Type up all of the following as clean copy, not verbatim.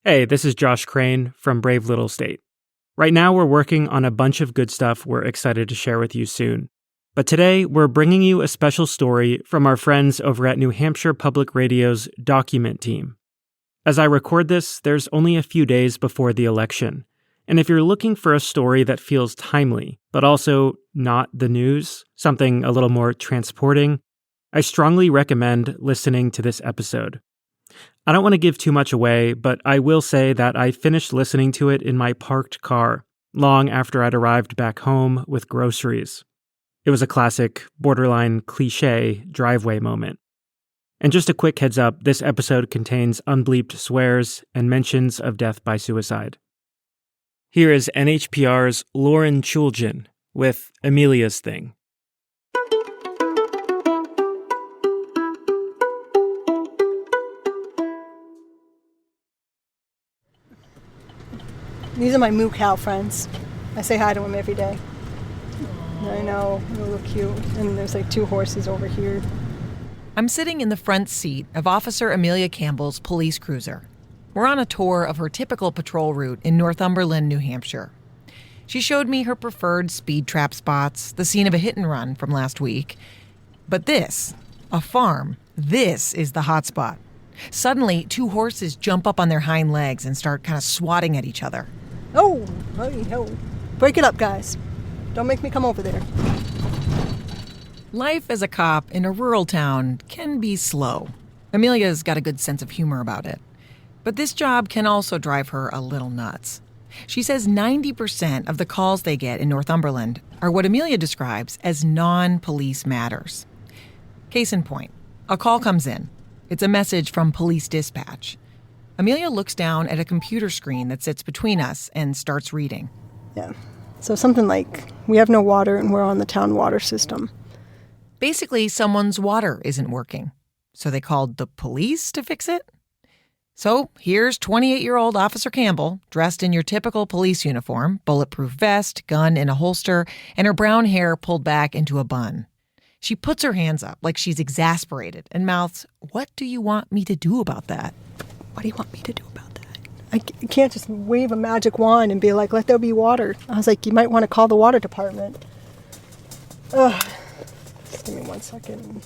Hey, this is Josh Crane from Brave Little State. Right now we're working on a bunch of good stuff we're excited to share with you soon. But today we're bringing you a special story from our friends over at New Hampshire Public Radio's Document team. As I record this, there's only a few days before the election. And if you're looking for a story that feels timely, but also not the news, something a little more transporting, I strongly recommend listening to this episode. I don't want to give too much away, but I will say that I finished listening to it in my parked car, long after I'd arrived back home with groceries. It was a classic, borderline cliché driveway moment. And just a quick heads up, this episode contains unbleeped swears and mentions of death by suicide. Here is NHPR's Lauren Chooljian with Emelia's Thing. These are my moo cow friends. I say hi to them every day. I know, they look cute. And there's like 2 horses over here. I'm sitting in the front seat of Officer Emelia Campbell's police cruiser. We're on a tour of her typical patrol route in Northumberland, New Hampshire. She showed me her preferred speed trap spots, the scene of a hit and run from last week. But this, a farm, this is the hot spot. Suddenly, 2 horses jump up on their hind legs and start kind of swatting at each other. Oh, hey, ho. Break it up, guys. Don't make me come over there. Life as a cop in a rural town can be slow. Emelia's got a good sense of humor about it. But this job can also drive her a little nuts. She says 90% of the calls they get in Northumberland are what Emelia describes as non-police matters. Case in point, a call comes in. It's a message from police dispatch. Emelia looks down at a computer screen that sits between us and starts reading. Yeah. So something like, we have no water and we're on the town water system. Basically, someone's water isn't working. So they called the police to fix it? So here's 28-year-old Officer Campbell, dressed in your typical police uniform, bulletproof vest, gun in a holster, and her brown hair pulled back into a bun. She puts her hands up like she's exasperated and mouths, "What do you want me to do about that?" What do you want me to do about that? I can't just wave a magic wand and be like, let there be water. I was like, you might want to call the water department. Just give me 1 second.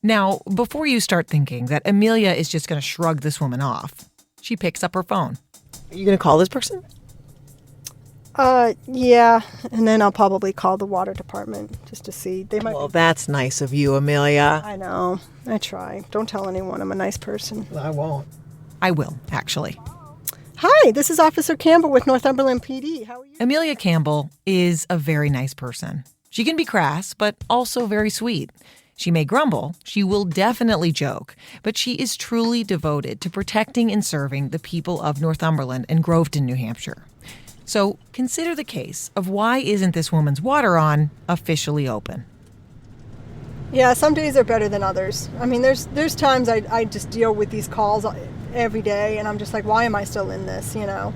Now, before you start thinking that Emelia is just going to shrug this woman off, she picks up her phone. Are you going to call this person? Yeah, and then I'll probably call the water department just to see. They might. Well, that's nice of you, Emelia. I know. I try. Don't tell anyone. I'm a nice person. I won't. I will, actually. Hi, this is Officer Campbell with Northumberland PD. How are you? Emelia Campbell is a very nice person. She can be crass, but also very sweet. She may grumble, she will definitely joke, but she is truly devoted to protecting and serving the people of Northumberland and Groveton, New Hampshire. So consider the case of why isn't this woman's water on officially open? Yeah, some days are better than others. I mean, there's times I just deal with these calls every day, and I'm just like, why am I still in this, you know?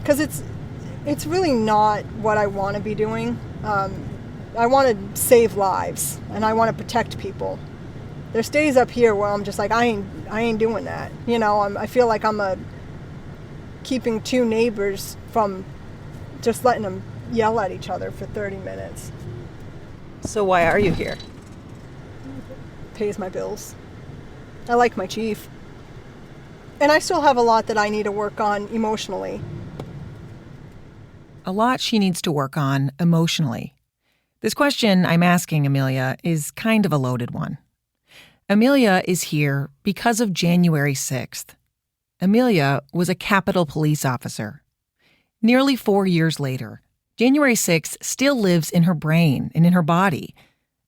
Because it's really not what I want to be doing. I want to save lives, and I want to protect people. There's days up here where I'm just like, I ain't doing that. You know, I feel like I'm keeping 2 neighbors from just letting them yell at each other for 30 minutes. So why are you here? Pays my bills. I like my chief. And I still have a lot that I need to work on emotionally. A lot she needs to work on emotionally. This question I'm asking Emelia is kind of a loaded one. Emelia is here because of January 6th. Emelia was a Capitol Police officer. Nearly 4 years later, January 6th still lives in her brain and in her body.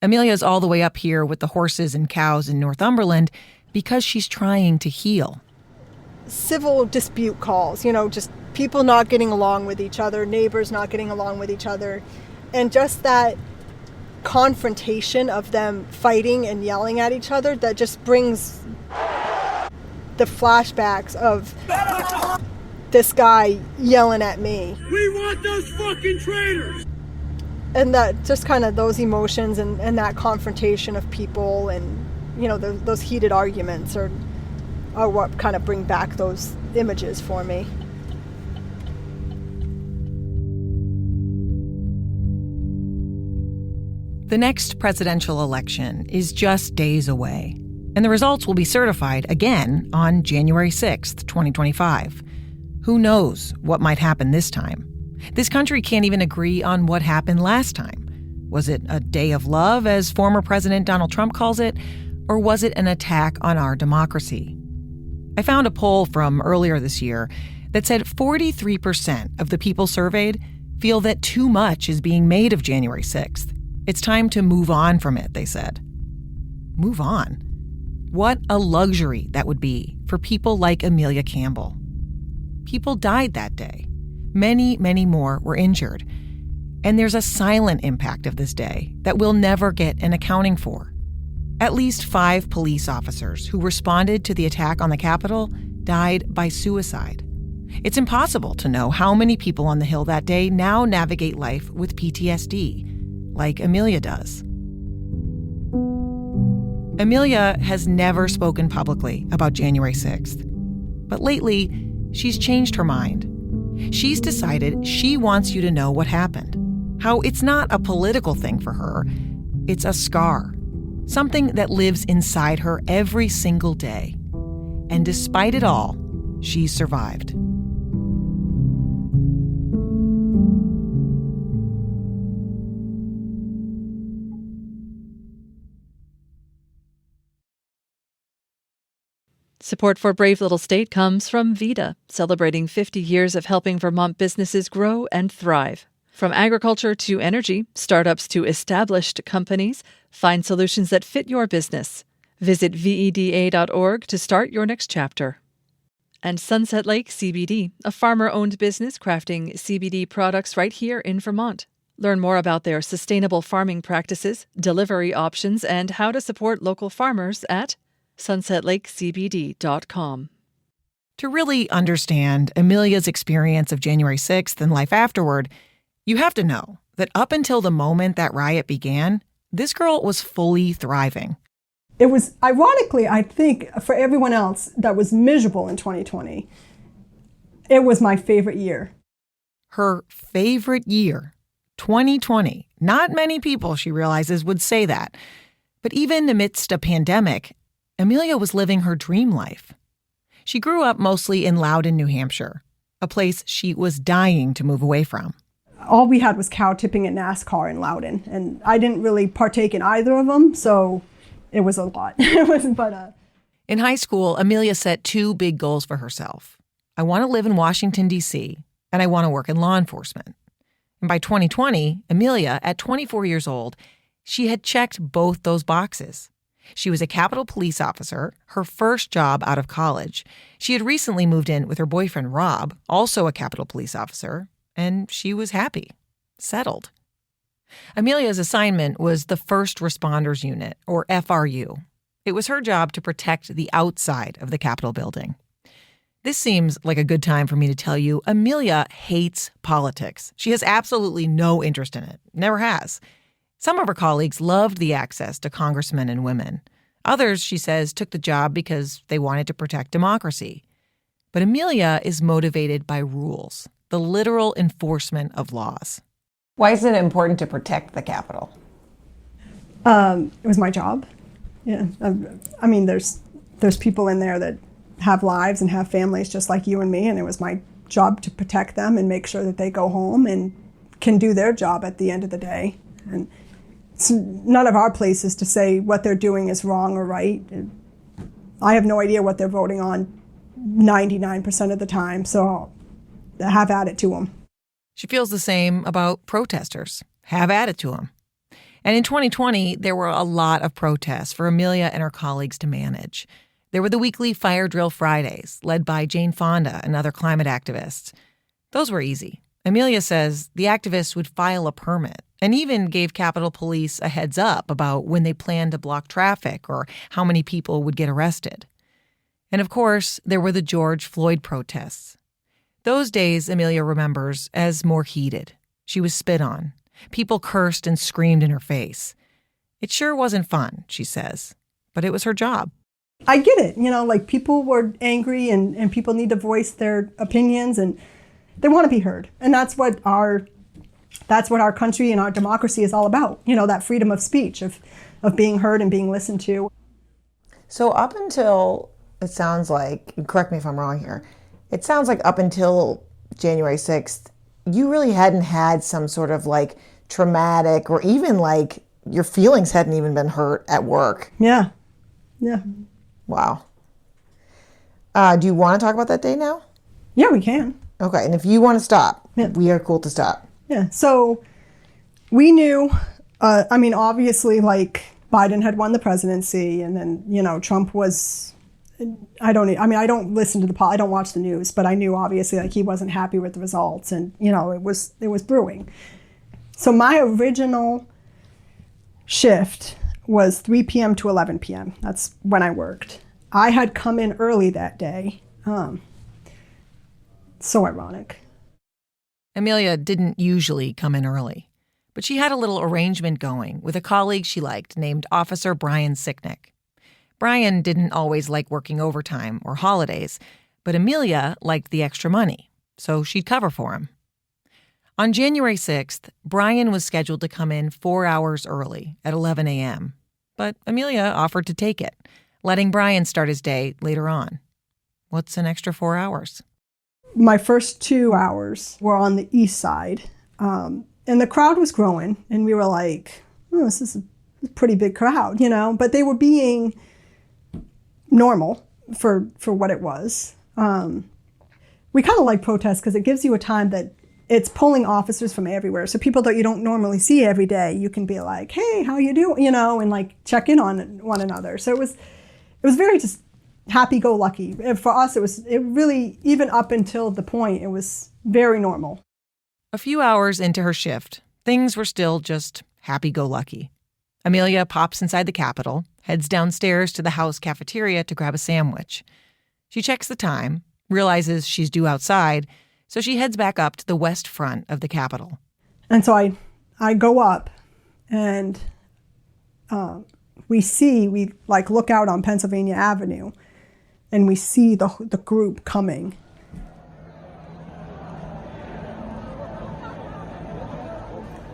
Emelia's all the way up here with the horses and cows in Northumberland because she's trying to heal. Civil dispute calls, you know, just people not getting along with each other, neighbors not getting along with each other, and just that confrontation of them fighting and yelling at each other that just brings the flashbacks of this guy yelling at me. We want those fucking traitors! And that just kind of those emotions and that confrontation of people and, you know, those heated arguments are what kind of bring back those images for me. The next presidential election is just days away, and the results will be certified again on January 6th, 2025. Who knows what might happen this time? This country can't even agree on what happened last time. Was it a day of love, as former President Donald Trump calls it, or was it an attack on our democracy? I found a poll from earlier this year that said 43% of the people surveyed feel that too much is being made of January 6th. It's time to move on from it, they said. Move on? What a luxury that would be for people like Emelia Campbell. People died that day. Many, many more were injured. And there's a silent impact of this day that we'll never get an accounting for. At least 5 police officers who responded to the attack on the Capitol died by suicide. It's impossible to know how many people on the Hill that day now navigate life with PTSD, like Emelia does. Emelia has never spoken publicly about January 6th. But lately, she's changed her mind. She's decided she wants you to know what happened. How it's not a political thing for her. It's a scar. Something that lives inside her every single day. And despite it all, she's survived. Support for Brave Little State comes from Vida, celebrating 50 years of helping Vermont businesses grow and thrive. From agriculture to energy, startups to established companies, find solutions that fit your business. Visit VEDA.org to start your next chapter. And Sunset Lake CBD, a farmer-owned business crafting CBD products right here in Vermont. Learn more about their sustainable farming practices, delivery options, and how to support local farmers at sunsetlakecbd.com. To really understand Emelia's experience of January 6th and life afterward, you have to know that up until the moment that riot began, this girl was fully thriving. It was, ironically, I think, for everyone else that was miserable in 2020, it was my favorite year. Her favorite year, 2020. Not many people, she realizes, would say that. But even amidst a pandemic, Emelia was living her dream life. She grew up mostly in Loudon, New Hampshire, a place she was dying to move away from. All we had was cow tipping and NASCAR in Loudon, and I didn't really partake in either of them, so it was a lot. In high school, Emelia set 2 big goals for herself. I want to live in Washington, D.C., and I want to work in law enforcement. And by 2020, Emelia, at 24 years old, she had checked both those boxes. She was a Capitol police officer, her first job out of college. She had recently moved in with her boyfriend, Rob, also a Capitol police officer, and she was happy, settled. Emelia's assignment was the First Responders Unit, or FRU. It was her job to protect the outside of the Capitol building. This seems like a good time for me to tell you Emelia hates politics. She has absolutely no interest in it, never has. Some of her colleagues loved the access to congressmen and women. Others, she says, took the job because they wanted to protect democracy. But Emelia is motivated by rules, the literal enforcement of laws. Why is it important to protect the Capitol? It was my job. Yeah, I mean, there's people in there that have lives and have families just like you and me, and it was my job to protect them and make sure that they go home and can do their job at the end of the day. And it's none of our places to say what they're doing is wrong or right. I have no idea what they're voting on 99% of the time, so have at it to them. She feels the same about protesters. Have at it to them. And in 2020, there were a lot of protests for Emelia and her colleagues to manage. There were the weekly Fire Drill Fridays, led by Jane Fonda and other climate activists. Those were easy. Emelia says the activists would file a permit and even gave Capitol Police a heads up about when they planned to block traffic or how many people would get arrested. And of course, there were the George Floyd protests. Those days, Emelia remembers as more heated. She was spit on. People cursed and screamed in her face. It sure wasn't fun, she says, but it was her job. I get it, like people were angry and people need to voice their opinions and they want to be heard. And that's what our country and our democracy is all about, that freedom of speech, of being heard and being listened to. So up until, it sounds like, correct me if I'm wrong here, it sounds like up until January 6th, you really hadn't had some sort of like traumatic or even like your feelings hadn't even been hurt at work. Yeah. Wow. Do you want to talk about that day now? Yeah, we can. Okay, and if you want to stop, yeah. We are cool to stop. Yeah, so we knew, obviously, like, Biden had won the presidency, and then, Trump was, I don't listen to I don't watch the news, but I knew, obviously, like, he wasn't happy with the results, and, it was brewing. So my original shift was 3 p.m. to 11 p.m. That's when I worked. I had come in early that day. So ironic. Emelia didn't usually come in early, but she had a little arrangement going with a colleague she liked named Officer Brian Snik. Brian didn't always like working overtime or holidays, but Emelia liked the extra money, so she'd cover for him. On January 6th, Brian was scheduled to come in 4 hours early at 11 a.m., but Emelia offered to take it, letting Brian start his day later on. What's an extra 4 hours? My first 2 hours were on the east side, and the crowd was growing, and we were like, oh, this is a pretty big crowd, but they were being normal for what it was. We kind of like protests because it gives you a time that it's pulling officers from everywhere. So people that you don't normally see every day, you can be like, hey, how you doing? And like check in on one another. So it was very just happy-go-lucky. For us, it really, even up until the point, it was very normal. A few hours into her shift, things were still just happy-go-lucky. Emelia pops inside the Capitol, heads downstairs to the House cafeteria to grab a sandwich. She checks the time, realizes she's due outside, so she heads back up to the west front of the Capitol. And so I go up, and we look out on Pennsylvania Avenue, and we see the group coming.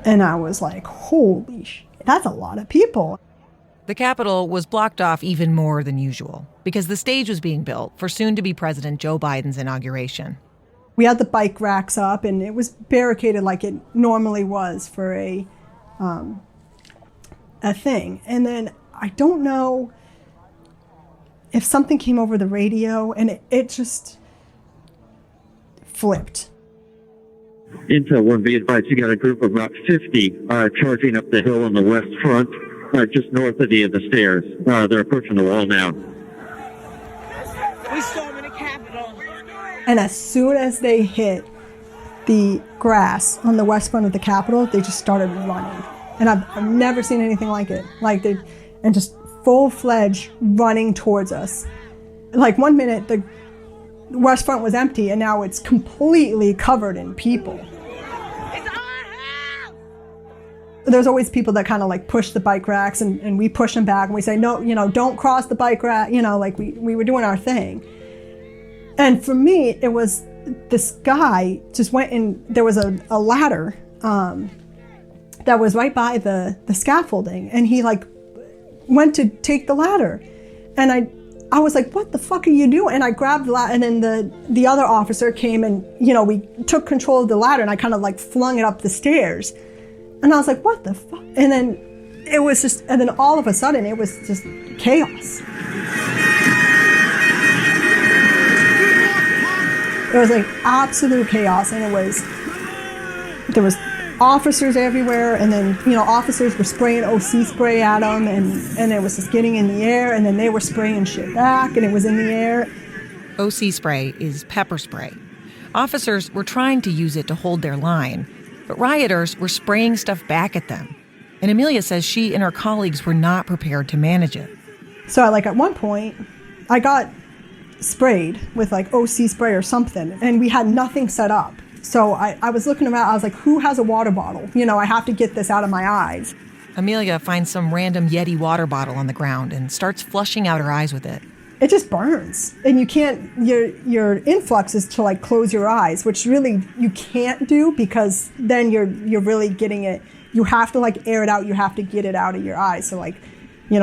And I was like, holy shit, that's a lot of people. The Capitol was blocked off even more than usual because the stage was being built for soon-to-be President Joe Biden's inauguration. We had the bike racks up, and it was barricaded like it normally was for a thing. And then I don't know if something came over the radio, and it just flipped. Intel 1, be advised, you got a group of about 50 charging up the hill on the west front, just north of the stairs. They're approaching the wall now. We storming the Capitol. And as soon as they hit the grass on the west front of the Capitol, they just started running. And I've never seen anything like it. And just full-fledged running towards us. Like 1 minute, the west front was empty, and now it's completely covered in people. It's our house! There's always people that kind of like push the bike racks, and we push them back, and we say, no, don't cross the bike rack, like we were doing our thing. And for me, it was this guy just went in, there was a ladder that was right by the scaffolding, and he went to take the ladder, and I was like, what the fuck are you doing? And I grabbed the ladder, and then the other officer came, and we took control of the ladder, and I kind of flung it up the stairs, and I was like, what the fuck? And then it was just, and then all of a sudden it was just chaos. It was absolute chaos, and there was officers everywhere, and then, officers were spraying OC spray at them, and it was just getting in the air, and then they were spraying shit back, and it was in the air. OC spray is pepper spray. Officers were trying to use it to hold their line, but rioters were spraying stuff back at them. And Emelia says she and her colleagues were not prepared to manage it. So, at one point, I got sprayed with, OC spray or something, and we had nothing set up. So I was looking around, I was like, who has a water bottle? I have to get this out of my eyes. Emelia finds some random Yeti water bottle on the ground and starts flushing out her eyes with it. it just burns. And you can't, your influx is to like close your eyes, which really you can't do, because then you're really getting it. You have to like air it out. You have to get it out of your eyes. So like,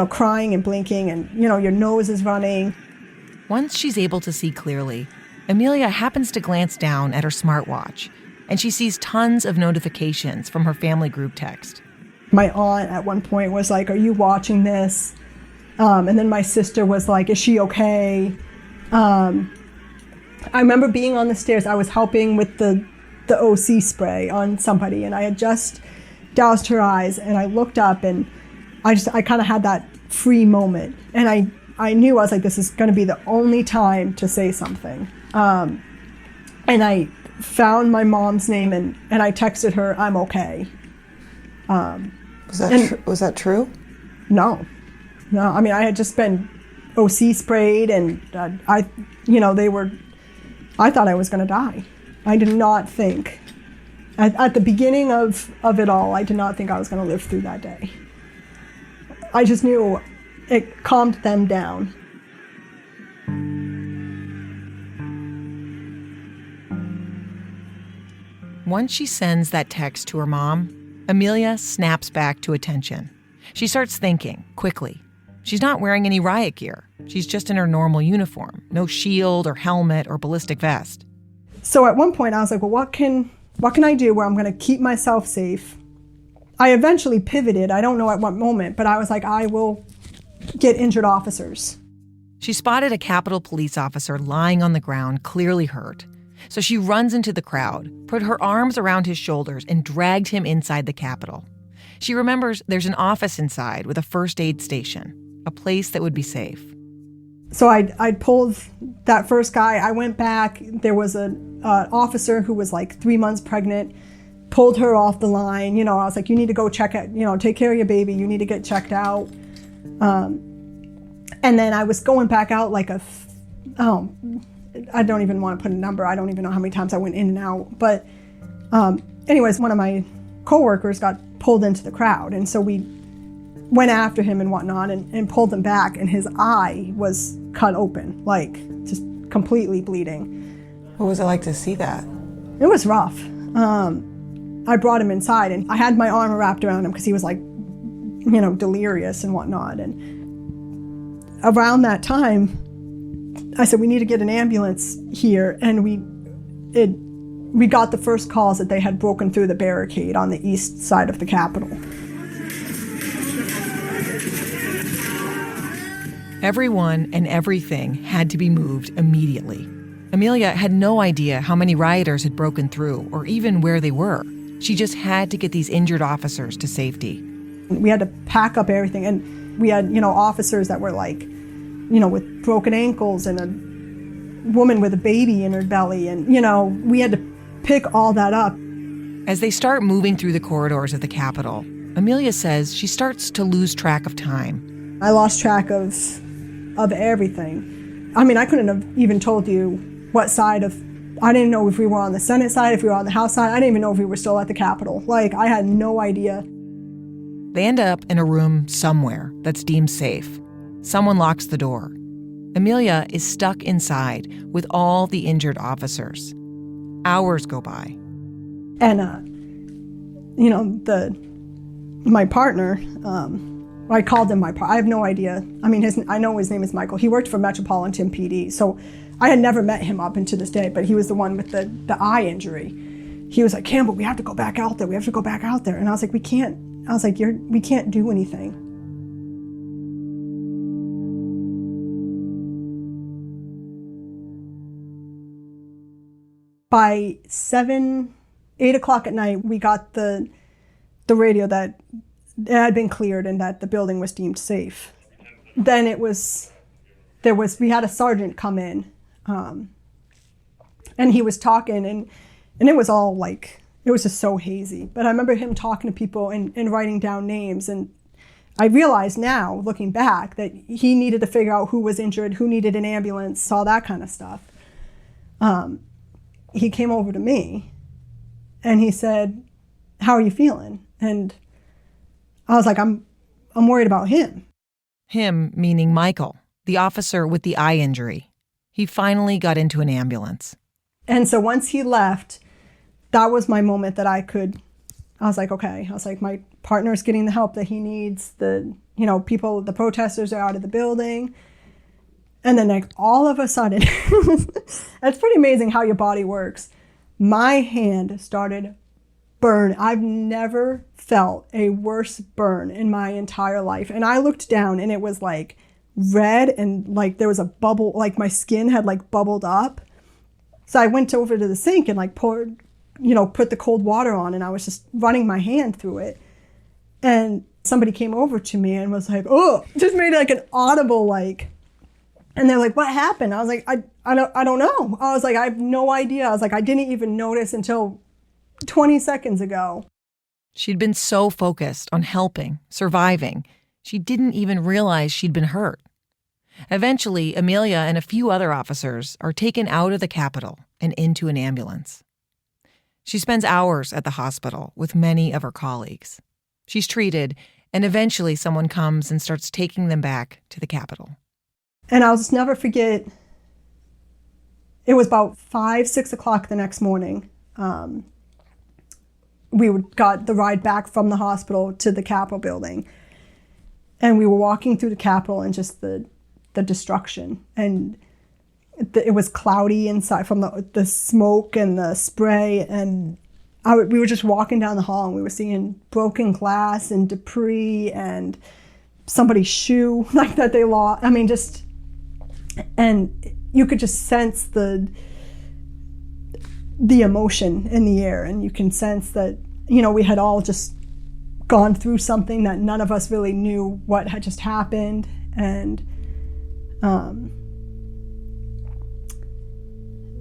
crying and blinking and, your nose is running. Once she's able to see clearly, Emelia happens to glance down at her smartwatch, and she sees tons of notifications from her family group text. My aunt at one point was like, "Are you watching this?" And then my sister was like, "Is she okay?" I remember being on the stairs. I was helping with the OC spray on somebody, and I had just doused her eyes, and I looked up, and I kind of had that free moment, and I knew, I was like, this is going to be the only time to say something. And I found my mom's name, and I texted her, "I'm okay." Was that true? No. I mean, I had just been OC sprayed, and I thought I was going to die. I did not think, at the beginning of it all, I did not think I was going to live through that day. I just knew it calmed them down. Once she sends that text to her mom, Emelia snaps back to attention. She starts thinking, quickly. She's not wearing any riot gear. She's just in her normal uniform. No shield or helmet or ballistic vest. So at one point I was like, well, what can I do where I'm going to keep myself safe? I eventually pivoted. I don't know at what moment, but I was like, I will get injured officers. She spotted a Capitol police officer lying on the ground, clearly hurt. So she runs into the crowd, put her arms around his shoulders, and dragged him inside the Capitol. She remembers there's an office inside with a first aid station, a place that would be safe. So I pulled that first guy. I went back. There was an officer who was like 3 months pregnant, pulled her off the line. I was like, you need to go check it, take care of your baby. You need to get checked out. And then I was going back out like I don't even want to put a number. I don't even know how many times I went in and out. But anyways, one of my coworkers got pulled into the crowd. And so we went after him and whatnot and pulled him back. And his eye was cut open, like just completely bleeding. What was it like to see that? It was rough. I brought him inside, and I had my arm wrapped around him because he was like, delirious and whatnot. And around that time, I said, we need to get an ambulance here. And we got the first calls that they had broken through the barricade on the east side of the Capitol. Everyone and everything had to be moved immediately. Emelia had no idea how many rioters had broken through or even where they were. She just had to get these injured officers to safety. We had to pack up everything, and we had, officers that were like, with broken ankles and a woman with a baby in her belly, and, we had to pick all that up. As they start moving through the corridors of the Capitol, Emelia says she starts to lose track of time. I lost track of everything. I mean, I couldn't have even told you what side of, I didn't know if we were on the Senate side, if we were on the House side. I didn't even know if we were still at the Capitol. Like, I had no idea. They end up in a room somewhere that's deemed safe. Someone locks the door. Emelia is stuck inside with all the injured officers. Hours go by. And, my partner, I called him my partner. I have no idea. I mean, I know his name is Michael. He worked for Metropolitan PD. So I had never met him up until this day, but he was the one with the eye injury. He was like, Campbell, we have to go back out there. We have to go back out there. And I was like, we can't. I was like, we can't do anything. By 8 o'clock at night, we got the radio that it had been cleared and that the building was deemed safe. Then we had a sergeant come in, and he was talking, and it was all like, it was just so hazy. But I remember him talking to people and writing down names, and I realize now, looking back, that he needed to figure out who was injured, who needed an ambulance, all that kind of stuff. He came over to me, and he said, "How are you feeling?" And I was like, I'm worried about him. Him meaning Michael, the officer with the eye injury. He finally got into an ambulance. And so once he left, that was my moment that I was like, okay. I was like, my partner's getting the help that he needs. The protesters are out of the building. And then like all of a sudden, it's pretty amazing how your body works. My hand started burn. I've never felt a worse burn in my entire life. And I looked down and it was like red and like there was a bubble, like my skin had like bubbled up. So I went over to the sink and like put the cold water on, and I was just running my hand through it. And somebody came over to me and was like, oh, just made like an audible like, and they're like, what happened? I was like, I don't know. I was like, I have no idea. I was like, I didn't even notice until 20 seconds ago. She'd been so focused on helping, surviving, she didn't even realize she'd been hurt. Eventually, Emelia and a few other officers are taken out of the Capitol and into an ambulance. She spends hours at the hospital with many of her colleagues. She's treated, and eventually someone comes and starts taking them back to the Capitol. And I'll just never forget, it was about 6 o'clock the next morning. We got the ride back from the hospital to the Capitol building. And we were walking through the Capitol and just the destruction. And it was cloudy inside from the smoke and the spray. And we were just walking down the hall and we were seeing broken glass and debris and somebody's shoe like that they lost. I mean, just, and you could just sense the emotion in the air, and you can sense that, we had all just gone through something that none of us really knew what had just happened. And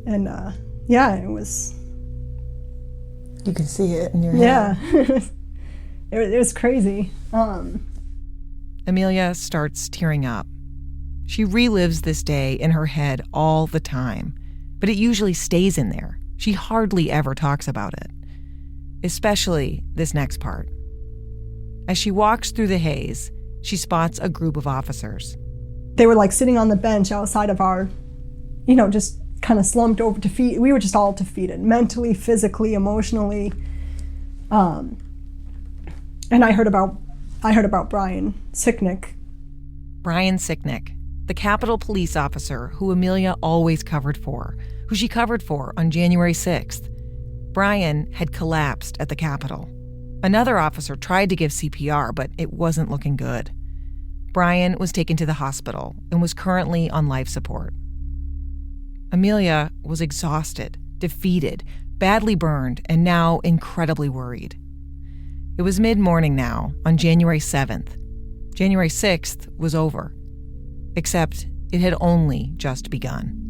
it was, you can see it in your head. Yeah. it was crazy. Emelia starts tearing up. She relives this day in her head all the time, but it usually stays in there. She hardly ever talks about it, especially this next part. As she walks through the haze, she spots a group of officers. They were like sitting on the bench outside of our, just kind of slumped over defeated. We were just all defeated, mentally, physically, emotionally. And I heard about Brian Snik. Brian Snik, the Capitol police officer who Emelia always covered for, who she covered for on January 6th. Brian had collapsed at the Capitol. Another officer tried to give CPR, but it wasn't looking good. Brian was taken to the hospital and was currently on life support. Emelia was exhausted, defeated, badly burned, and now incredibly worried. It was mid-morning now on January 7th. January 6th was over, except it had only just begun.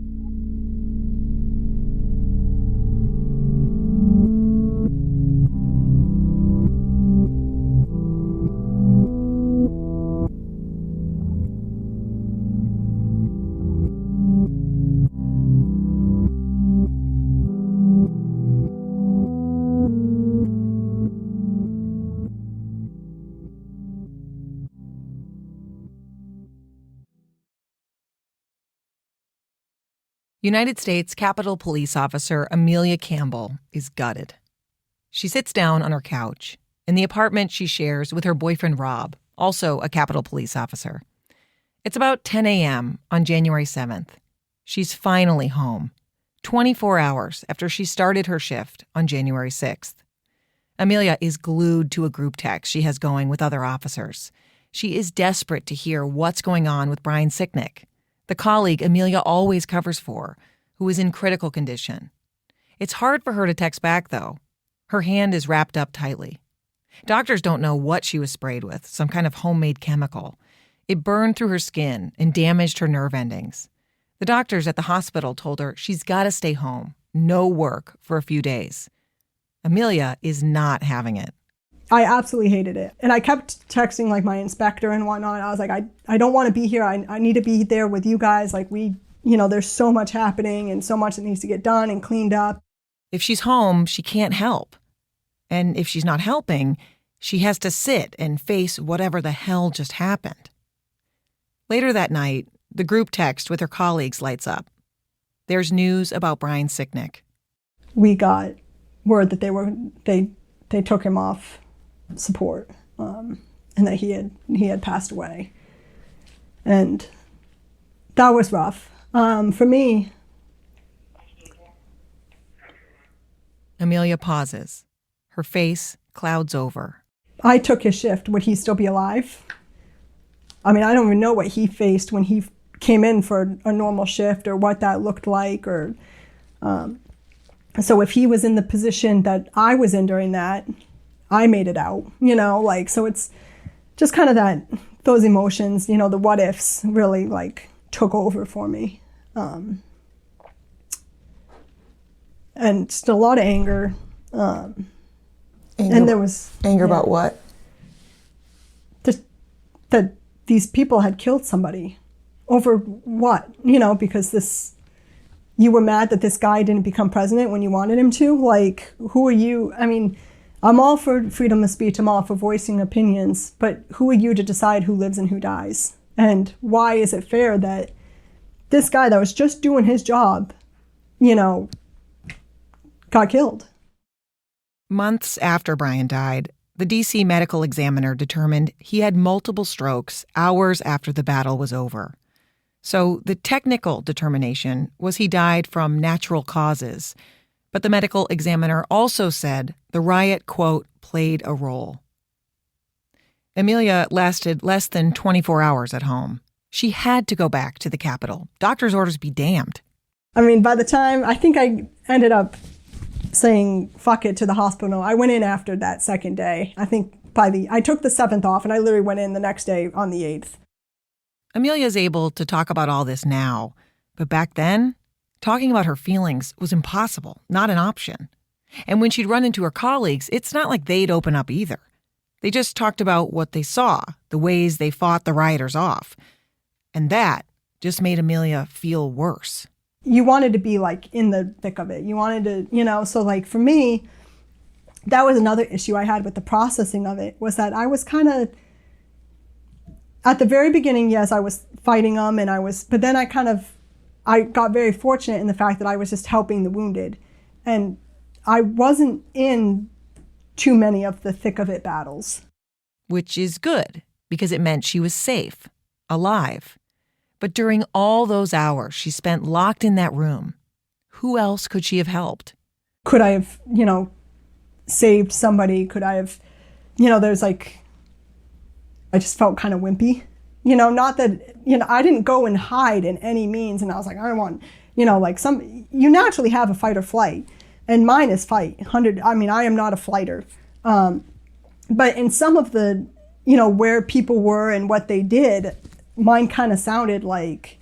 United States Capitol Police Officer Emelia Campbell is gutted. She sits down on her couch in the apartment she shares with her boyfriend Rob, also a Capitol Police officer. It's about 10 a.m. on January 7th. She's finally home, 24 hours after she started her shift on January 6th. Emelia is glued to a group text she has going with other officers. She is desperate to hear what's going on with Brian Snik, the colleague Emelia always covers for, who is in critical condition. It's hard for her to text back, though. Her hand is wrapped up tightly. Doctors don't know what she was sprayed with, some kind of homemade chemical. It burned through her skin and damaged her nerve endings. The doctors at the hospital told her she's got to stay home, no work for a few days. Emelia is not having it. I absolutely hated it. And I kept texting like my inspector and whatnot. I was like, I don't want to be here. I need to be there with you guys. Like there's so much happening and so much that needs to get done and cleaned up. If she's home, she can't help. And if she's not helping, she has to sit and face whatever the hell just happened. Later that night, The group text with her colleagues lights up. There's news about Brian Snik. We got word that they took him off support, and that he had passed away, and that was rough for me. Emelia pauses. Her face clouds over. I took his shift. Would he still be alive? I mean, I don't even know what he faced when he came in for a normal shift, or what that looked like, or so if he was in the position that I was in during that, I made it out, so it's just kind of those emotions, the what ifs really took over for me. And just a lot of anger. And there was anger about what? Just that these people had killed somebody. Over what? Because you were mad that this guy didn't become president when you wanted him to? Who are you? I mean, I'm all for freedom of speech. I'm all for voicing opinions. But who are you to decide who lives and who dies? And why is it fair that this guy that was just doing his job, got killed? Months after Brian died, the D.C. medical examiner determined he had multiple strokes hours after the battle was over. So the technical determination was he died from natural causes. But the medical examiner also said the riot, quote, played a role. Emelia lasted less than 24 hours at home. She had to go back to the Capitol. Doctor's orders be damned. I mean, by the time, I think I ended up saying fuck it to the hospital. I went in after that second day. I think I took the 7th off, and I literally went in the next day on the 8th. Emilia's able to talk about all this now, but back then, talking about her feelings was impossible, not an option. And when she'd run into her colleagues, it's not like they'd open up either. They just talked about what they saw, the ways they fought the rioters off. And that just made Emelia feel worse. You wanted to be in the thick of it. You wanted to, so for me, that was another issue I had with the processing of it, was that I was kind of, at the very beginning, yes, I was fighting them, but then I got very fortunate in the fact that I was just helping the wounded. And I wasn't in too many of the thick of it battles. Which is good, because it meant she was safe, alive. But during all those hours she spent locked in that room, who else could she have helped? Could I have, saved somebody? Could I have, there's I just felt kind of wimpy. Not that, I didn't go and hide in any means, and I was like, I want, you naturally have a fight or flight, and mine is fight. I am not a flighter. But in some of the, where people were and what they did, mine kind of sounded like,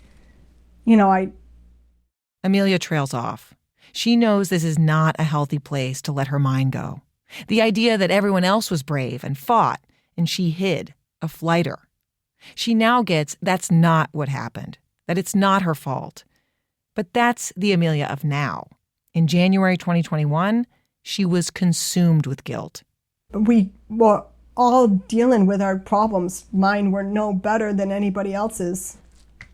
Emelia trails off. She knows this is not a healthy place to let her mind go. The idea that everyone else was brave and fought, and she hid, a flighter. She now gets that's not what happened, that it's not her fault. But that's the Emelia of now. In January 2021, she was consumed with guilt. We were all dealing with our problems. Mine were no better than anybody else's.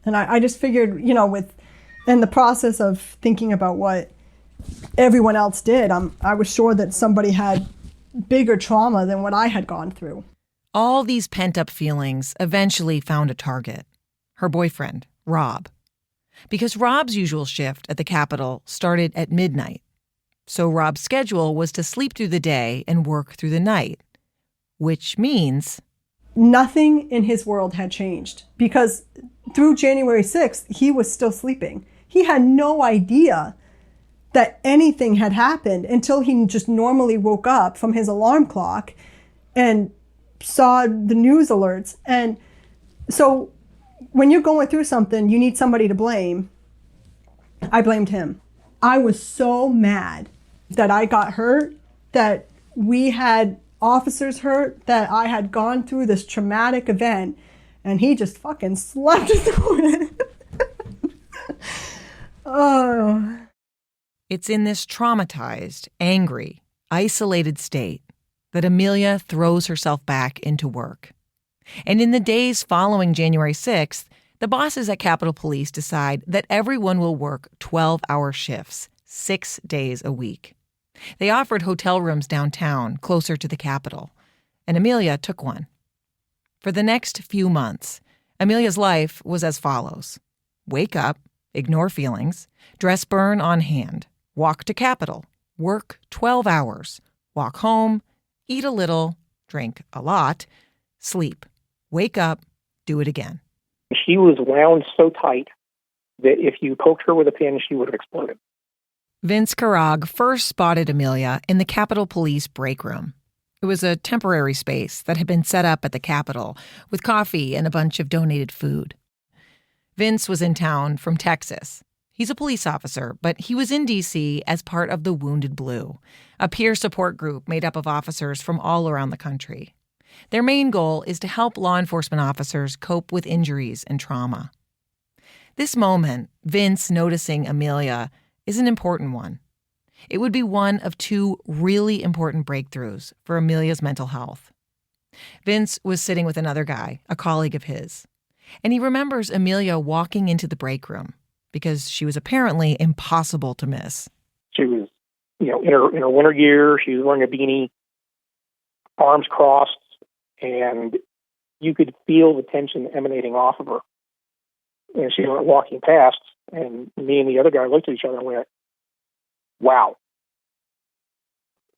And I just figured, in the process of thinking about what everyone else did, I was sure that somebody had bigger trauma than what I had gone through. All these pent-up feelings eventually found a target, her boyfriend, Rob. Because Rob's usual shift at the Capitol started at midnight. So Rob's schedule was to sleep through the day and work through the night, which means nothing in his world had changed, because through January 6th, he was still sleeping. He had no idea that anything had happened until he just normally woke up from his alarm clock and saw the news alerts. And so when you're going through something, you need somebody to blame. I blamed him. I was so mad that I got hurt, that we had officers hurt, that I had gone through this traumatic event, and he just fucking slept through it. Oh. It's in this traumatized, angry, isolated state that Emelia throws herself back into work. And in the days following January 6th, The bosses at Capitol Police decide that everyone will work 12-hour shifts, 6 days a week. They offered hotel rooms downtown, closer to the Capitol, and Emelia took one. For the next few months, Emelia's life was as follows. Wake up, ignore feelings, dress burn on hand, walk to Capitol, work 12 hours, walk home, eat a little, drink a lot, sleep, wake up, do it again. She was wound so tight that if you poked her with a pin, she would have exploded. Vince Carrag first spotted Emelia in the Capitol Police break room. It was a temporary space that had been set up at the Capitol with coffee and a bunch of donated food. Vince was in town from Texas. He's a police officer, but he was in D.C. as part of the Wounded Blue, a peer support group made up of officers from all around the country. Their main goal is to help law enforcement officers cope with injuries and trauma. This moment, Vince noticing Emelia, is an important one. It would be one of two really important breakthroughs for Emelia's mental health. Vince was sitting with another guy, a colleague of his, and he remembers Emelia walking into the break room because she was apparently impossible to miss. She was, in her winter gear. She was wearing a beanie, arms crossed, and you could feel the tension emanating off of her. And she went walking past, and me and the other guy looked at each other and went, wow,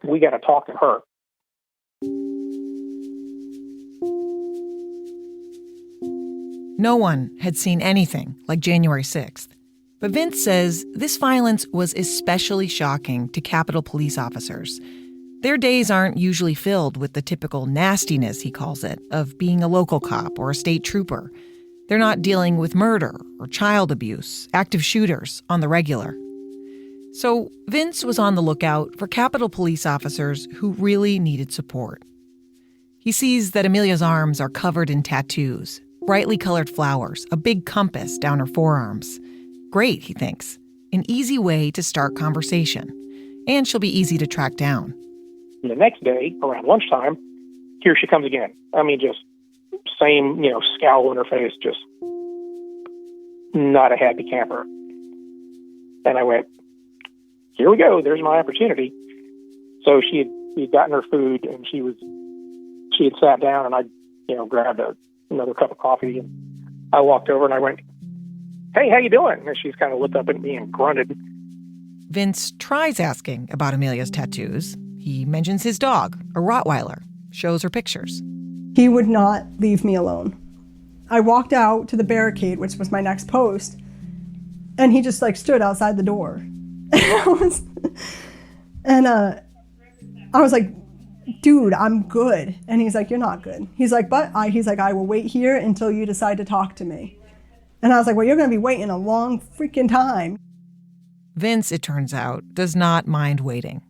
we got to talk to her. No one had seen anything like January 6th. But Vince says this violence was especially shocking to Capitol Police officers. Their days aren't usually filled with the typical nastiness, he calls it, of being a local cop or a state trooper. They're not dealing with murder or child abuse, active shooters on the regular. So Vince was on the lookout for Capitol Police officers who really needed support. He sees that Emelia's arms are covered in tattoos, brightly colored flowers, a big compass down her forearms. Great, he thinks. An easy way to start conversation. And she'll be easy to track down. The next day, around lunchtime, here she comes again. I mean, just same, scowl on her face, just not a happy camper. And I went, here we go, there's my opportunity. So she had gotten her food, and she had sat down, and I, grabbed another cup of coffee, and I walked over and I went, hey, how you doing? And she's kind of looked up at me and grunted. Vince tries asking about Emelia's tattoos. He mentions his dog, a Rottweiler, shows her pictures. He would not leave me alone. I walked out to the barricade, which was my next post, and he just stood outside the door. I was like, dude, I'm good. And he's like, you're not good. He's like, I will wait here until you decide to talk to me. And I was like, well, you're going to be waiting a long freaking time. Vince, it turns out, does not mind waiting.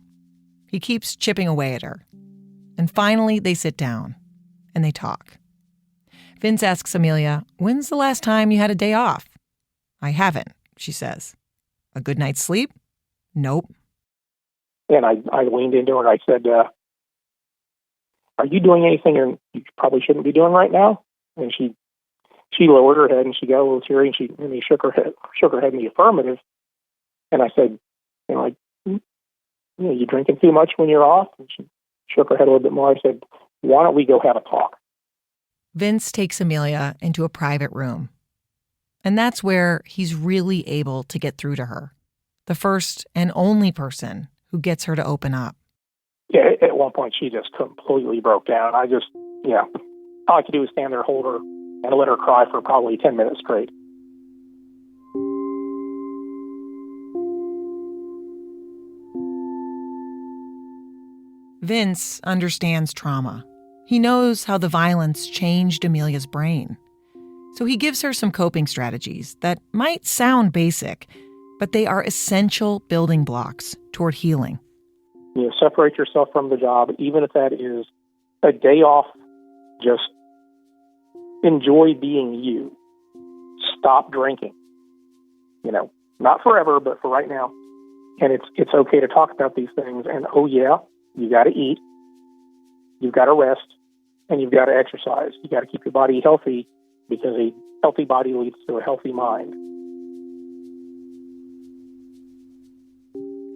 He keeps chipping away at her. And finally, they sit down and they talk. Vince asks Emelia, when's the last time you had a day off? I haven't, she says. A good night's sleep? Nope. And I leaned into her and I said, are you doing anything you probably shouldn't be doing right now? And she lowered her head and she got a little teary and she shook her head in the affirmative. And I said, you drinking too much when you're off? And she shook her head a little bit more. I said, why don't we go have a talk? Vince takes Emelia into a private room. And that's where he's really able to get through to her. The first and only person who gets her to open up. Yeah, at one point she just completely broke down. All I could do was stand there, hold her, and let her cry for probably 10 minutes straight. Vince understands trauma. He knows how the violence changed Emelia's brain. So he gives her some coping strategies that might sound basic, but they are essential building blocks toward healing. Separate yourself from the job, even if that is a day off. Just enjoy being you. Stop drinking. Not forever, but for right now. And it's okay to talk about these things. And you got to eat, you've got to rest, and you've got to exercise. You got to keep your body healthy because a healthy body leads to a healthy mind.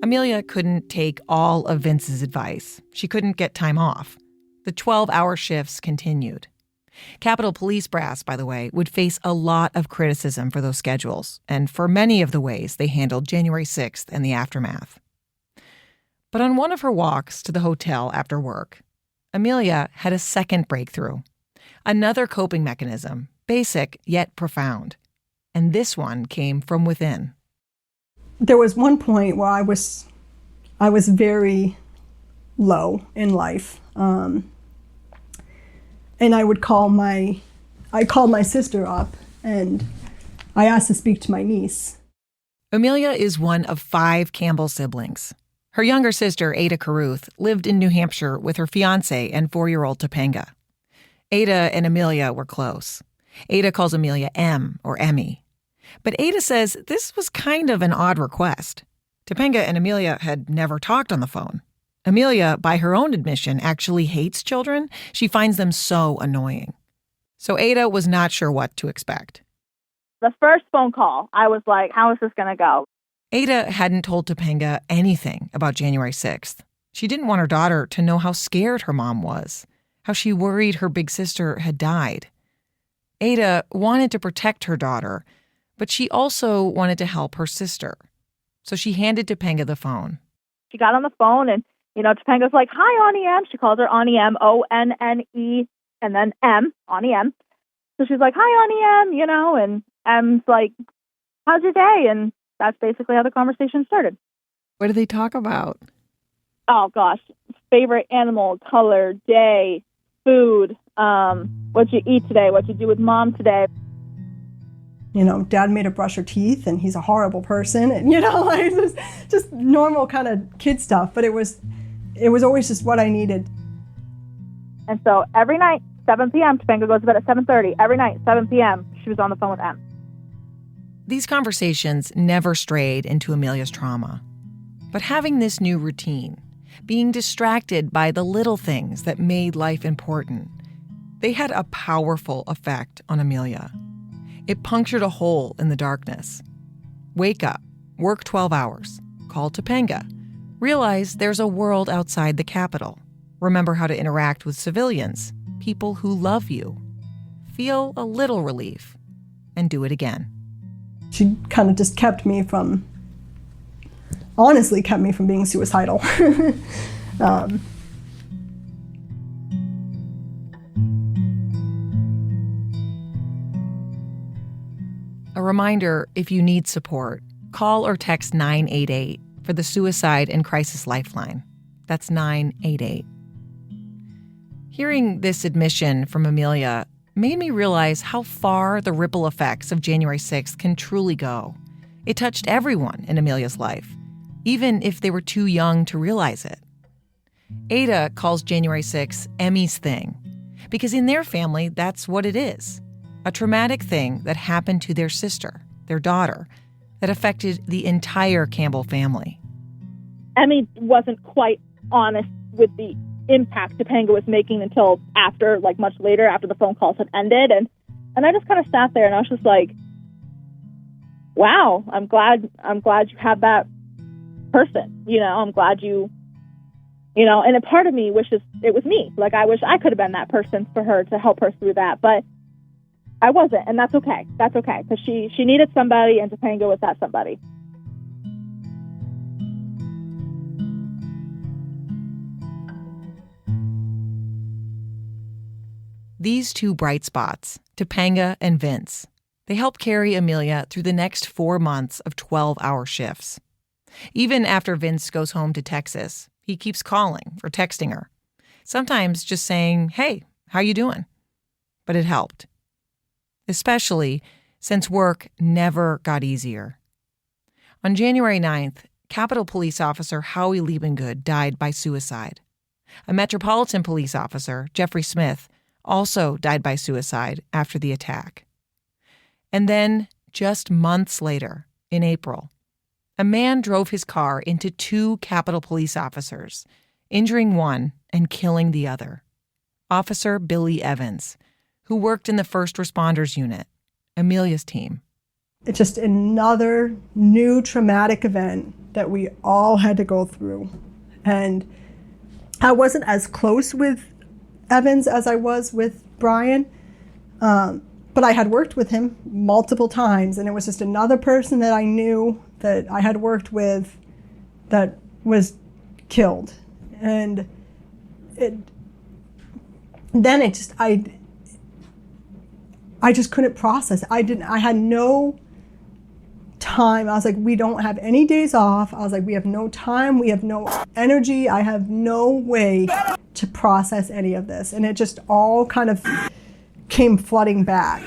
Emelia couldn't take all of Vince's advice. She couldn't get time off. The 12-hour shifts continued. Capitol Police brass, by the way, would face a lot of criticism for those schedules and for many of the ways they handled January 6th and the aftermath. But on one of her walks to the hotel after work, Emelia had a second breakthrough. Another coping mechanism, basic yet profound. And this one came from within. There was one point where I was very low in life, and I called my sister up, and I asked to speak to my niece. Emelia is one of 5 Campbell siblings. Her younger sister, Ada Caruth, lived in New Hampshire with her fiancé and 4-year-old Topanga. Ada and Emelia were close. Ada calls Emelia Em or Emmy. But Ada says this was kind of an odd request. Topanga and Emelia had never talked on the phone. Emelia, by her own admission, actually hates children. She finds them so annoying. So Ada was not sure what to expect. The first phone call, I was like, how is this going to go? Ada hadn't told Topanga anything about January 6th. She didn't want her daughter to know how scared her mom was, how she worried her big sister had died. Ada wanted to protect her daughter, but she also wanted to help her sister. So she handed Topanga the phone. She got on the phone and, Topanga's like, hi, Auntie M. She calls her Auntie M, O-N-N-E, and then M, Auntie M. So she's like, hi, Auntie M, and M's like, how's your day? And that's basically how the conversation started. What did they talk about? Oh, gosh. Favorite animal, color, day, food, what you eat today, what you do with mom today. Dad made her brush her teeth, and he's a horrible person, and just normal kind of kid stuff. But it was always just what I needed. And so every night, 7 p.m., Topanga goes to bed at 7:30. Every night, 7 p.m., she was on the phone with M. These conversations never strayed into Emelia's trauma. But having this new routine, being distracted by the little things that made life important, they had a powerful effect on Emelia. It punctured a hole in the darkness. Wake up, work 12 hours, call Topanga, realize there's a world outside the Capitol. Remember how to interact with civilians, people who love you. Feel a little relief, and do it again. She kind of just kept me from being suicidal. A reminder, if you need support, call or text 988 for the Suicide and Crisis Lifeline. That's 988. Hearing this admission from Emelia made me realize how far the ripple effects of January 6th can truly go. It touched everyone in Emelia's life, even if they were too young to realize it. Ada calls January 6th Emmy's thing, because in their family, that's what it is. A traumatic thing that happened to their sister, their daughter, that affected the entire Campbell family. Emmy wasn't quite honest with the impact Topanga was making until after, much later, after the phone calls had ended. And I just kind of sat there and I was just like, wow, I'm glad you have that person. I'm glad you, and a part of me wishes it was me. I wish I could have been that person for her to help her through that. But I wasn't, and that's okay. That's okay, because she needed somebody, and Topanga was that somebody. These two bright spots, Topanga and Vince, they helped carry Emelia through the next 4 months of 12-hour shifts. Even after Vince goes home to Texas, he keeps calling or texting her, sometimes just saying, hey, how you doing? But it helped. Especially since work never got easier. On January 9th, Capitol Police Officer Howie Liebengood died by suicide. A Metropolitan Police Officer, Jeffrey Smith, also died by suicide after the attack. And then, just months later, in April, a man drove his car into 2 Capitol Police officers, injuring one and killing the other. Officer Billy Evans, who worked in the first responders unit, Emelia's team. It's just another new traumatic event that we all had to go through. And I wasn't as close with Evans as I was with Brian, but I had worked with him multiple times, and it was just another person that I knew that I had worked with that was killed. And I just couldn't process. I had no time. I was like, we don't have any days off. I was like, we have no time. We have no energy. I have no way to process any of this. And it just all kind of came flooding back.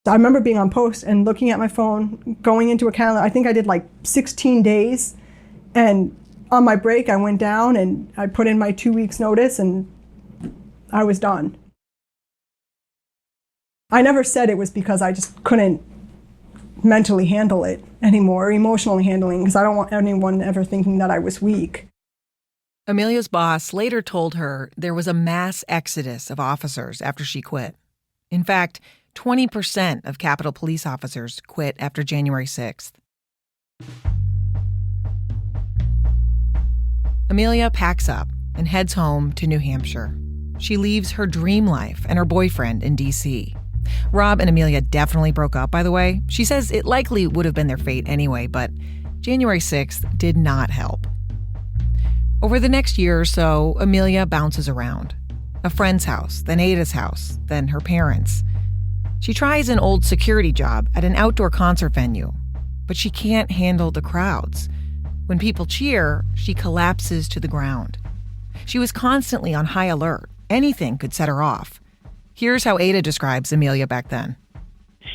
I remember being on post and looking at my phone, going into a calendar. I think I did like 16 days. And on my break, I went down and I put in my 2 weeks notice and I was done. I never said it was because I just couldn't mentally handle it anymore, emotionally handling, because I don't want anyone ever thinking that I was weak. Emelia's boss later told her there was a mass exodus of officers after she quit. In fact, 20% of Capitol Police officers quit after January 6th. Emelia packs up and heads home to New Hampshire. She leaves her dream life and her boyfriend in D.C. Rob and Emelia definitely broke up, by the way. She says it likely would have been their fate anyway, but January 6th did not help. Over the next year or so, Emelia bounces around. A friend's house, then Ada's house, then her parents'. She tries an old security job at an outdoor concert venue, but she can't handle the crowds. When people cheer, she collapses to the ground. She was constantly on high alert. Anything could set her off. Here's how Ada describes Emelia back then.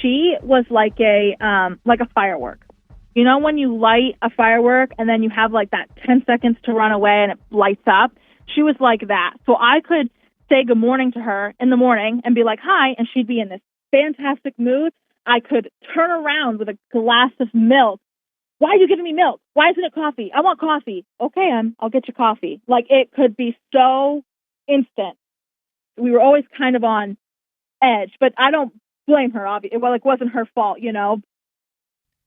She was like a firework. You know when you light a firework and then you have like that 10 seconds to run away and it lights up? She was like that. So I could say good morning to her in the morning and be like, hi, and she'd be in this fantastic mood. I could turn around with a glass of milk. Why are you giving me milk? Why isn't it coffee? I want coffee. Okay, I'll get you coffee. Like, it could be so instant. We were always kind of on edge, but I don't blame her, obviously. It wasn't her fault, you know.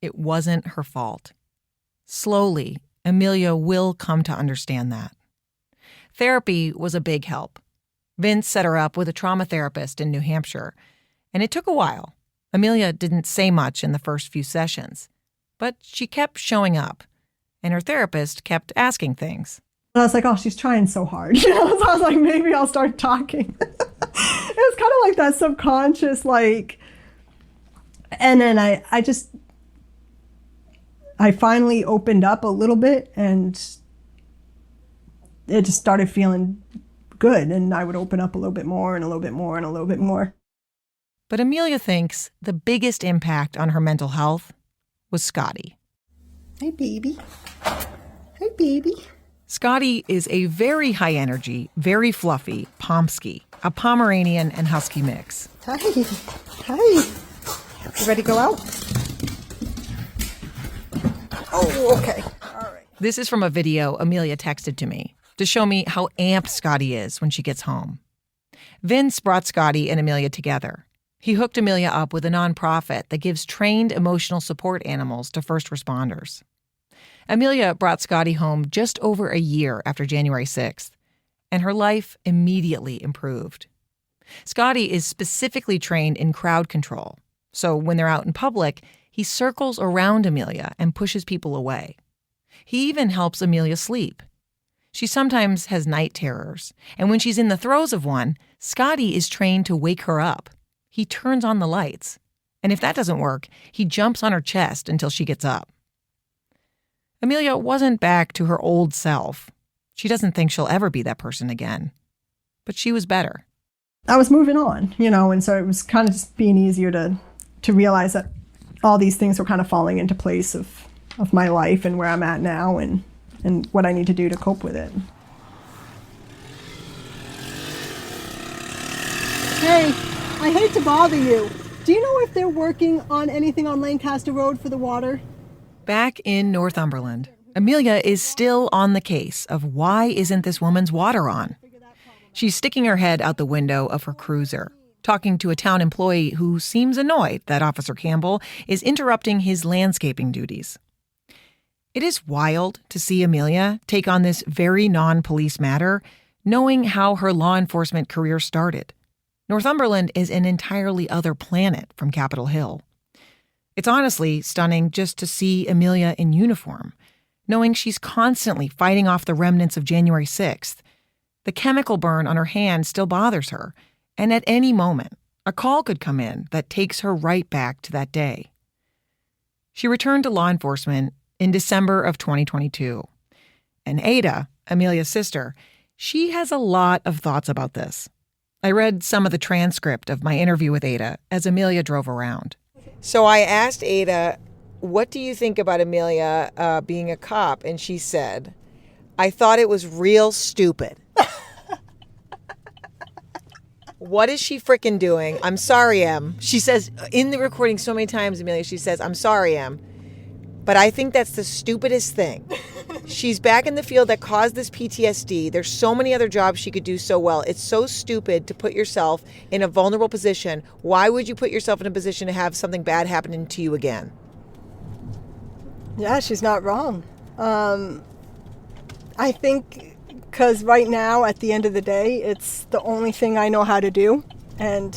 It wasn't her fault. Slowly, Emelia will come to understand that. Therapy was a big help. Vince set her up with a trauma therapist in New Hampshire, and it took a while. Emelia didn't say much in the first few sessions, but she kept showing up, and her therapist kept asking things. And I was like, oh, she's trying so hard. So I was like, maybe I'll start talking. It was kind of like that subconscious, like, and then I finally opened up a little bit, and it just started feeling good. And I would open up a little bit more and a little bit more and a little bit more. But Emelia thinks the biggest impact on her mental health was Scotty. Hey, baby. Hey, baby. Scotty is a very high-energy, very fluffy Pomsky, a Pomeranian and Husky mix. Hi. Hi. You ready to go out? Oh, okay. All right. This is from a video Emelia texted to me to show me how amped Scotty is when she gets home. Vince brought Scotty and Emelia together. He hooked Emelia up with a nonprofit that gives trained emotional support animals to first responders. Emelia brought Scotty home just over a year after January 6th, and her life immediately improved. Scotty is specifically trained in crowd control, so when they're out in public, he circles around Emelia and pushes people away. He even helps Emelia sleep. She sometimes has night terrors, and when she's in the throes of one, Scotty is trained to wake her up. He turns on the lights, and if that doesn't work, he jumps on her chest until she gets up. Emelia wasn't back to her old self. She doesn't think she'll ever be that person again. But she was better. I was moving on, and so it was kind of just being easier to realize that all these things were kind of falling into place of my life and where I'm at now and what I need to do to cope with it. Hey, I hate to bother you. Do you know if they're working on anything on Lancaster Road for the water? Back in Northumberland, Emelia is still on the case of why isn't this woman's water on? She's sticking her head out the window of her cruiser, talking to a town employee who seems annoyed that Officer Campbell is interrupting his landscaping duties. It is wild to see Emelia take on this very non-police matter, knowing how her law enforcement career started. Northumberland is an entirely other planet from Capitol Hill. It's honestly stunning just to see Emelia in uniform, knowing she's constantly fighting off the remnants of January 6th. The chemical burn on her hand still bothers her, and at any moment, a call could come in that takes her right back to that day. She returned to law enforcement in December of 2022. And Ada, Emelia's sister, she has a lot of thoughts about this. I read some of the transcript of my interview with Ada as Emelia drove around. So I asked Ada, what do you think about Emelia being a cop? And she said, I thought it was real stupid. What is she frickin' doing? I'm sorry, Em. She says in the recording so many times, Emelia, she says, I'm sorry, Em. But I think that's the stupidest thing. She's back in the field that caused this PTSD. There's so many other jobs she could do so well. It's so stupid to put yourself in a vulnerable position. Why would you put yourself in a position to have something bad happen to you again? Yeah, she's not wrong. I think because right now, at the end of the day, it's the only thing I know how to do, and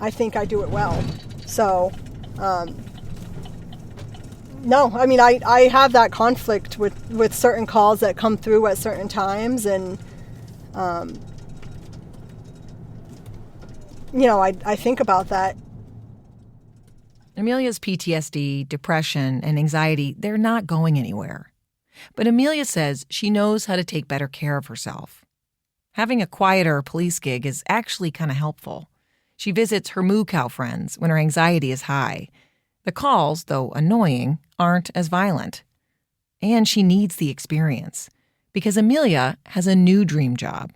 I think I do it well. So, no, I mean, I have that conflict with certain calls that come through at certain times, and, I think about that. Emelia's PTSD, depression, and anxiety, they're not going anywhere. But Emelia says she knows how to take better care of herself. Having a quieter police gig is actually kind of helpful. She visits her moo cow friends when her anxiety is high. The calls, though annoying, aren't as violent. And she needs the experience, because Emelia has a new dream job.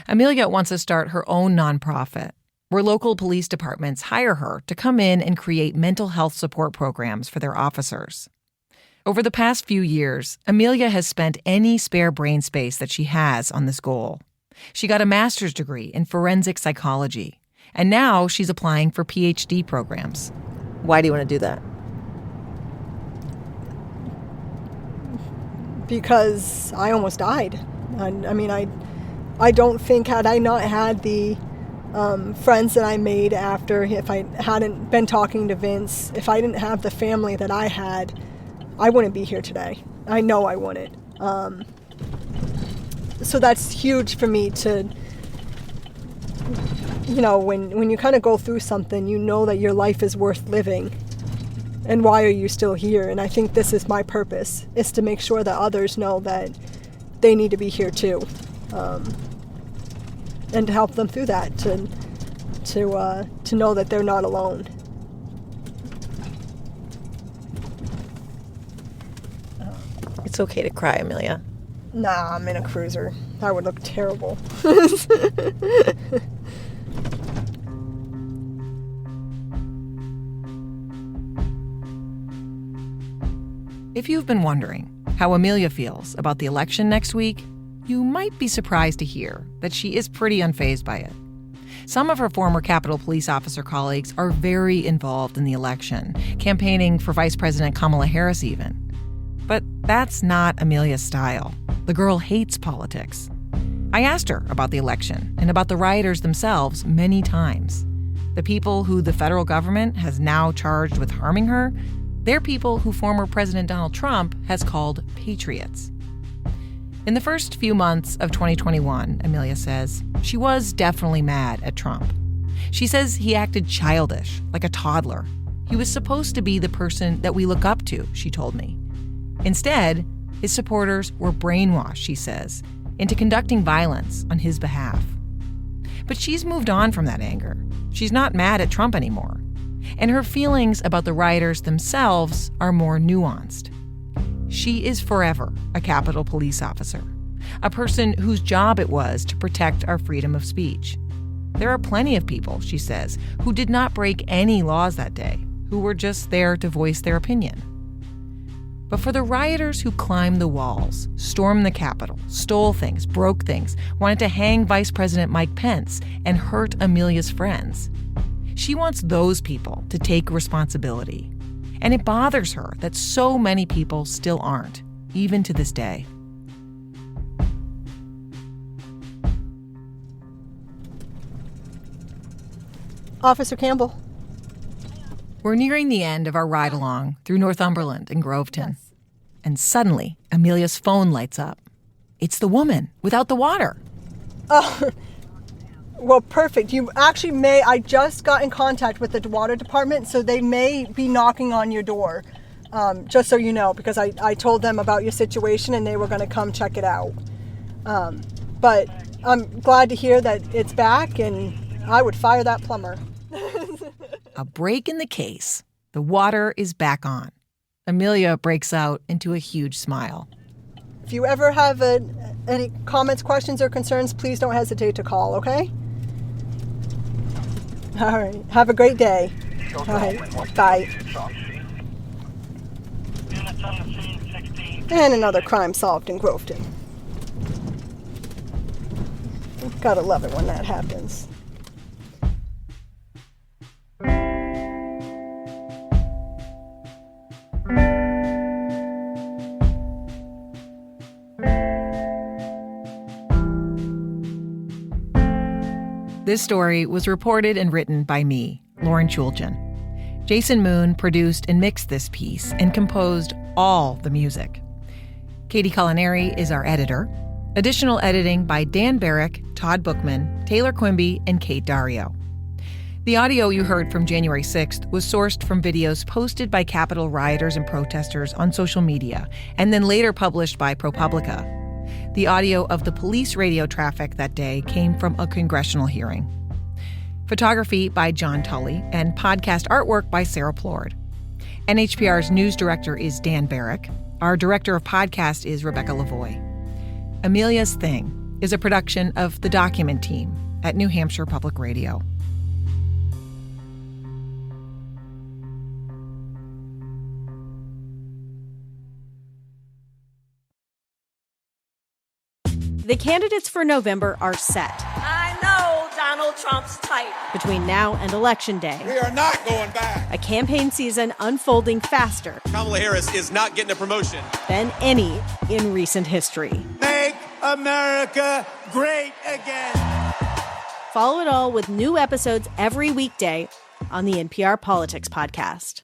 Emelia wants to start her own nonprofit, where local police departments hire her to come in and create mental health support programs for their officers. Over the past few years, Emelia has spent any spare brain space that she has on this goal. She got a master's degree in forensic psychology, and now she's applying for PhD programs. Why do you want to do that? Because I almost died. I don't think had I not had the friends that I made after, if I hadn't been talking to Vince, if I didn't have the family that I had, I wouldn't be here today. I know I wouldn't. So that's huge for me to, when you kind of go through something, you know that your life is worth living. And why are you still here? And I think this is my purpose, is to make sure that others know that they need to be here too. And to help them through that, to know that they're not alone. It's okay to cry, Emelia. Nah, I'm in a cruiser. That would look terrible. If you've been wondering how Emelia feels about the election next week, you might be surprised to hear that she is pretty unfazed by it. Some of her former Capitol Police officer colleagues are very involved in the election, campaigning for Vice President Kamala Harris even. But that's not Emelia's style. The girl hates politics. I asked her about the election and about the rioters themselves many times. The people who the federal government has now charged with harming her, they're people who former President Donald Trump has called patriots. In the first few months of 2021, Emelia says, she was definitely mad at Trump. She says he acted childish, like a toddler. He was supposed to be the person that we look up to, she told me. Instead, his supporters were brainwashed, she says, into conducting violence on his behalf. But she's moved on from that anger. She's not mad at Trump anymore. And her feelings about the rioters themselves are more nuanced. She is forever a Capitol Police officer, a person whose job it was to protect our freedom of speech. There are plenty of people, she says, who did not break any laws that day, who were just there to voice their opinion. but for the rioters who climbed the walls, stormed the Capitol, stole things, broke things, wanted to hang Vice President Mike Pence, and hurt Emelia's friends. She wants those people to take responsibility. And it bothers her that so many people still aren't, even to this day. Officer Campbell. We're nearing the end of our ride-along through Northumberland and Groveton. Yes. And suddenly, Emelia's phone lights up. It's the woman without the water. Oh, well, perfect. You actually I just got in contact with the water department, so they may be knocking on your door, just so you know, because I told them about your situation and they were going to come check it out. But I'm glad to hear that it's back, and I would fire that plumber. A break in the case. The water is back on. Emelia breaks out into a huge smile. If you ever have any comments, questions, or concerns, please don't hesitate to call, okay? All right. Have a great day. All right. Bye. And another crime solved in Groveton. Gotta love it when that happens. This story was reported and written by me, Lauren Chooljian. Jason Moon produced and mixed this piece and composed all the music. Katie Colaneri is our editor. Additional editing by Dan Barrick, Todd Bookman, Taylor Quimby, and Kate Dario. The audio you heard from January 6th was sourced from videos posted by Capitol rioters and protesters on social media, and then later published by ProPublica. The audio of the police radio traffic that day came from a congressional hearing. Photography by John Tully and podcast artwork by Sarah Plord. NHPR's news director is Dan Barrick. Our director of podcast is Rebecca Lavoie. Emelia's Thing is a production of the Document Team at New Hampshire Public Radio. The candidates for November are set. I know Donald Trump's type. Between now and Election Day. We are not going back. A campaign season unfolding faster. Kamala Harris is not getting a promotion. Than any in recent history. Make America great again. Follow it all with new episodes every weekday on the NPR Politics Podcast.